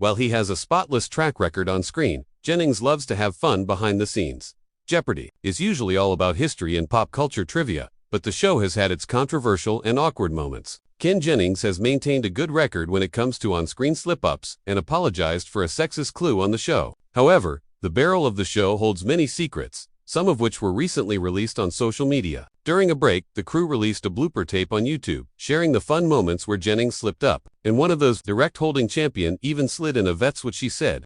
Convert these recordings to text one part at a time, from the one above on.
While he has a spotless track record on screen, Jennings loves to have fun behind the scenes. Jeopardy is usually all about history and pop culture trivia, but the show has had its controversial and awkward moments. Ken Jennings has maintained a good record when it comes to on-screen slip-ups and apologized for a sexist clue on the show. However, the barrel of the show holds many secrets, some of which were recently released on social media. During a break, the crew released a blooper tape on YouTube, sharing the fun moments where Jennings slipped up, and one of those direct holding champion even slid in a "that's what she said"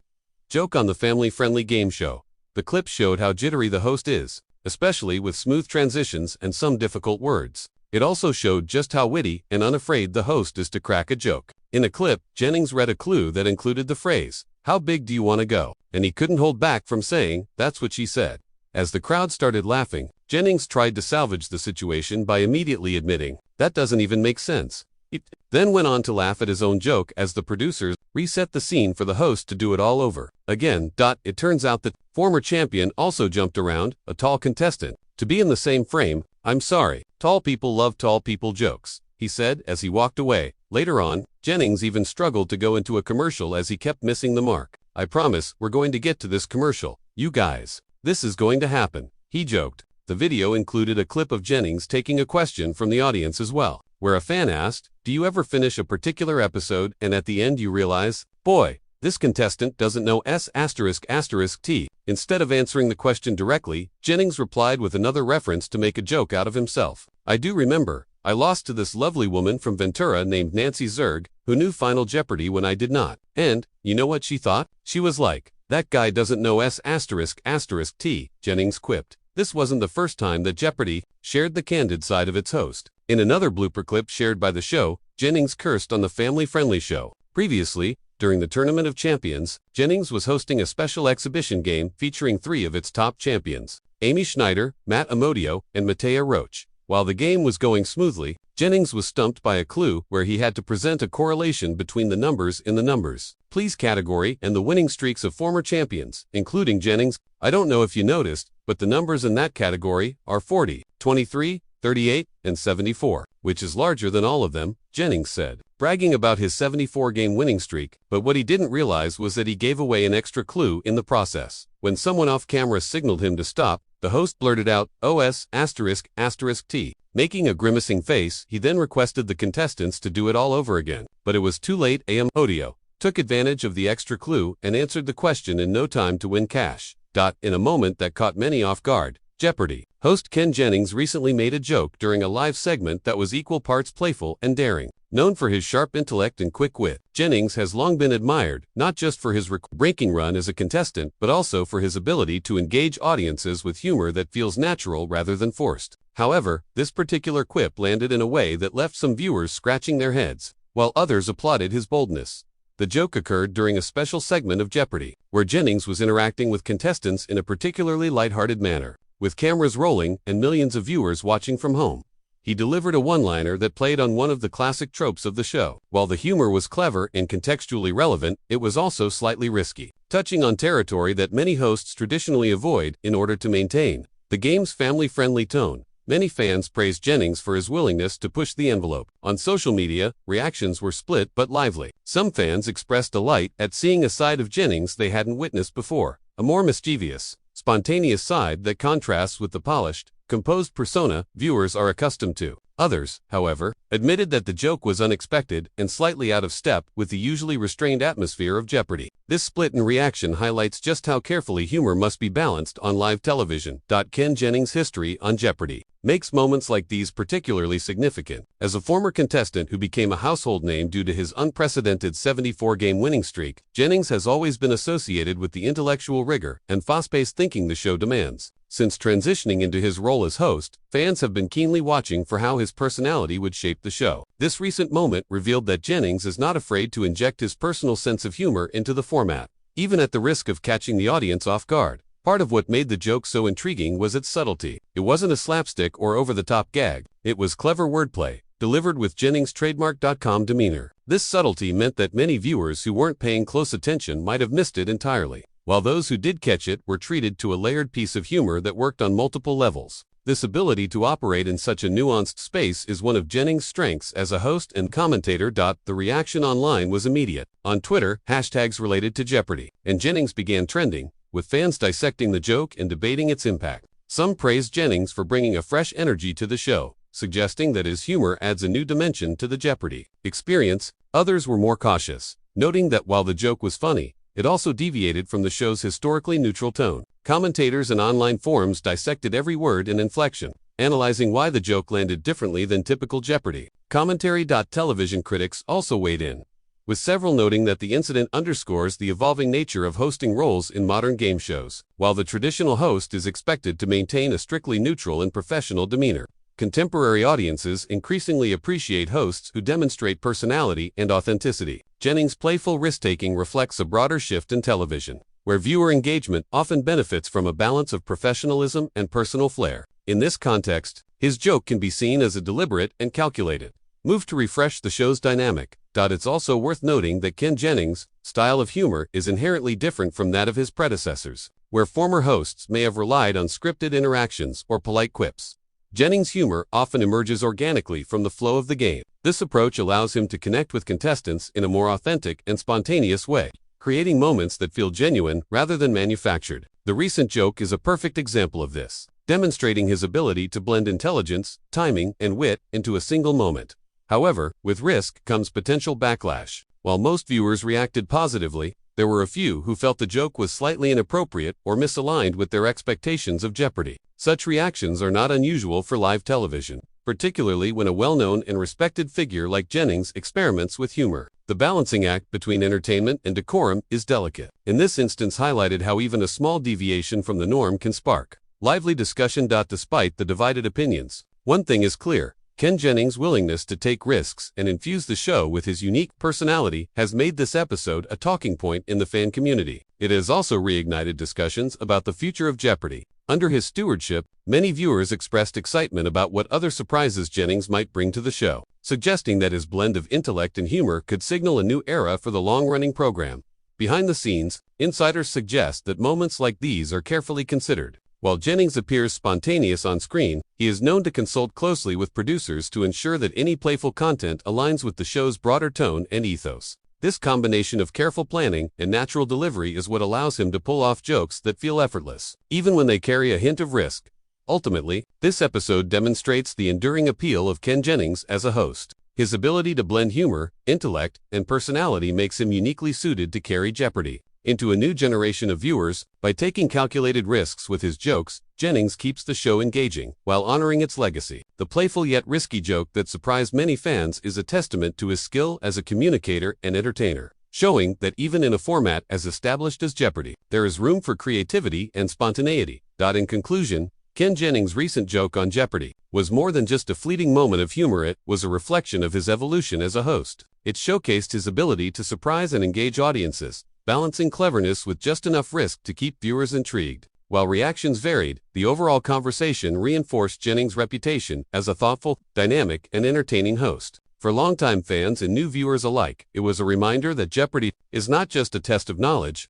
joke on the family-friendly game show. The clip showed how jittery the host is, especially with smooth transitions and some difficult words. It also showed just how witty and unafraid the host is to crack a joke. In a clip, Jennings read a clue that included the phrase, "How big do you want to go?" and he couldn't hold back from saying, "That's what she said." As the crowd started laughing, Jennings tried to salvage the situation by immediately admitting, "That doesn't even make sense." He then went on to laugh at his own joke as the producers reset the scene for the host to do it all over again. It turns out that former champion also jumped around, a tall contestant, to be in the same frame. "I'm sorry, tall people love tall people jokes," he said as he walked away. Later on, Jennings even struggled to go into a commercial as he kept missing the mark. "I promise we're going to get to this commercial, you guys. This is going to happen," he joked. The video included a clip of Jennings taking a question from the audience as well, where a fan asked, "Do you ever finish a particular episode and at the end you realize, boy, this contestant doesn't know S***T. Instead of answering the question directly, Jennings replied with another reference to make a joke out of himself. "I do remember, I lost to this lovely woman from Ventura named Nancy Zerg, who knew Final Jeopardy when I did not. And, you know what she thought? She was like, 'That guy doesn't know S***T, Jennings quipped. This wasn't the first time that Jeopardy shared the candid side of its host. In another blooper clip shared by the show, Jennings cursed on the family-friendly show. Previously, during the Tournament of Champions, Jennings was hosting a special exhibition game featuring 3 of its top champions, Amy Schneider, Matt Amodio, and Matea Roach. While the game was going smoothly, Jennings was stumped by a clue where he had to present a correlation between the numbers in the numbers, please category and the winning streaks of former champions, including Jennings. "I don't know if you noticed, but the numbers in that category are 40, 23, 38, and 74, which is larger than all of them," Jennings said, bragging about his 74-game winning streak. But what he didn't realize was that he gave away an extra clue in the process. When someone off camera signaled him to stop, the host blurted out, "OS***T. Making a grimacing face, he then requested the contestants to do it all over again. But it was too late. Amodio took advantage of the extra clue and answered the question in no time to win cash. In a moment that caught many off guard, Jeopardy host Ken Jennings recently made a joke during a live segment that was equal parts playful and daring. Known for his sharp intellect and quick wit, Jennings has long been admired, not just for his breaking run as a contestant, but also for his ability to engage audiences with humor that feels natural rather than forced. However, this particular quip landed in a way that left some viewers scratching their heads, while others applauded his boldness. The joke occurred during a special segment of Jeopardy, where Jennings was interacting with contestants in a particularly lighthearted manner. With cameras rolling and millions of viewers watching from home, he delivered a one-liner that played on one of the classic tropes of the show. While the humor was clever and contextually relevant, it was also slightly risky, touching on territory that many hosts traditionally avoid in order to maintain the game's family-friendly tone. Many fans praised Jennings for his willingness to push the envelope. On social media, reactions were split but lively. Some fans expressed delight at seeing a side of Jennings they hadn't witnessed before, a more mischievous, spontaneous side that contrasts with the polished, composed persona viewers are accustomed to. Others, however, admitted that the joke was unexpected and slightly out of step with the usually restrained atmosphere of Jeopardy. This split in reaction highlights just how carefully humor must be balanced on live television. Ken Jennings' history on Jeopardy makes moments like these particularly significant. As a former contestant who became a household name due to his unprecedented 74-game winning streak, Jennings has always been associated with the intellectual rigor and fast-paced thinking the show demands. Since transitioning into his role as host, fans have been keenly watching for how his personality would shape the show. This recent moment revealed that Jennings is not afraid to inject his personal sense of humor into the format, even at the risk of catching the audience off guard. Part of what made the joke so intriguing was its subtlety. It wasn't a slapstick or over-the-top gag. It was clever wordplay, delivered with Jennings' trademark demeanor. This subtlety meant that many viewers who weren't paying close attention might have missed it entirely, while those who did catch it were treated to a layered piece of humor that worked on multiple levels. This ability to operate in such a nuanced space is one of Jennings' strengths as a host and commentator. The reaction online was immediate. On Twitter, hashtags related to Jeopardy and Jennings began trending, with fans dissecting the joke and debating its impact. Some praised Jennings for bringing a fresh energy to the show, suggesting that his humor adds a new dimension to the Jeopardy experience. Others were more cautious, noting that while the joke was funny, it also deviated from the show's historically neutral tone. Commentators and online forums dissected every word and inflection, analyzing why the joke landed differently than typical Jeopardy commentary. Television critics also weighed in, with several noting that the incident underscores the evolving nature of hosting roles in modern game shows. While the traditional host is expected to maintain a strictly neutral and professional demeanor, contemporary audiences increasingly appreciate hosts who demonstrate personality and authenticity. Jennings' playful risk-taking reflects a broader shift in television, where viewer engagement often benefits from a balance of professionalism and personal flair. In this context, his joke can be seen as a deliberate and calculated move to refresh the show's dynamic. It's also worth noting that Ken Jennings' style of humor is inherently different from that of his predecessors, where former hosts may have relied on scripted interactions or polite quips. Jennings' humor often emerges organically from the flow of the game. This approach allows him to connect with contestants in a more authentic and spontaneous way, creating moments that feel genuine rather than manufactured. The recent joke is a perfect example of this, demonstrating his ability to blend intelligence, timing, and wit into a single moment. However, with risk comes potential backlash. While most viewers reacted positively, there were a few who felt the joke was slightly inappropriate or misaligned with their expectations of Jeopardy. Such reactions are not unusual for live television, particularly when a well-known and respected figure like Jennings experiments with humor. The balancing act between entertainment and decorum is delicate. In this instance highlighted how even a small deviation from the norm can spark lively discussion. Despite the divided opinions, one thing is clear: Ken Jennings' willingness to take risks and infuse the show with his unique personality has made this episode a talking point in the fan community. It has also reignited discussions about the future of Jeopardy. Under his stewardship, many viewers expressed excitement about what other surprises Jennings might bring to the show, suggesting that his blend of intellect and humor could signal a new era for the long-running program. Behind the scenes, insiders suggest that moments like these are carefully considered. While Jennings appears spontaneous on screen, he is known to consult closely with producers to ensure that any playful content aligns with the show's broader tone and ethos. This combination of careful planning and natural delivery is what allows him to pull off jokes that feel effortless, even when they carry a hint of risk. Ultimately, this episode demonstrates the enduring appeal of Ken Jennings as a host. His ability to blend humor, intellect, and personality makes him uniquely suited to carry Jeopardy into a new generation of viewers. By taking calculated risks with his jokes, Jennings keeps the show engaging while honoring its legacy. The playful yet risky joke that surprised many fans is a testament to his skill as a communicator and entertainer, showing that even in a format as established as Jeopardy, there is room for creativity and spontaneity. In conclusion, Ken Jennings' recent joke on Jeopardy was more than just a fleeting moment of humor. It was a reflection of his evolution as a host. It showcased his ability to surprise and engage audiences, balancing cleverness with just enough risk to keep viewers intrigued. While reactions varied, the overall conversation reinforced Jennings' reputation as a thoughtful, dynamic, and entertaining host. For longtime fans and new viewers alike, it was a reminder that Jeopardy is not just a test of knowledge,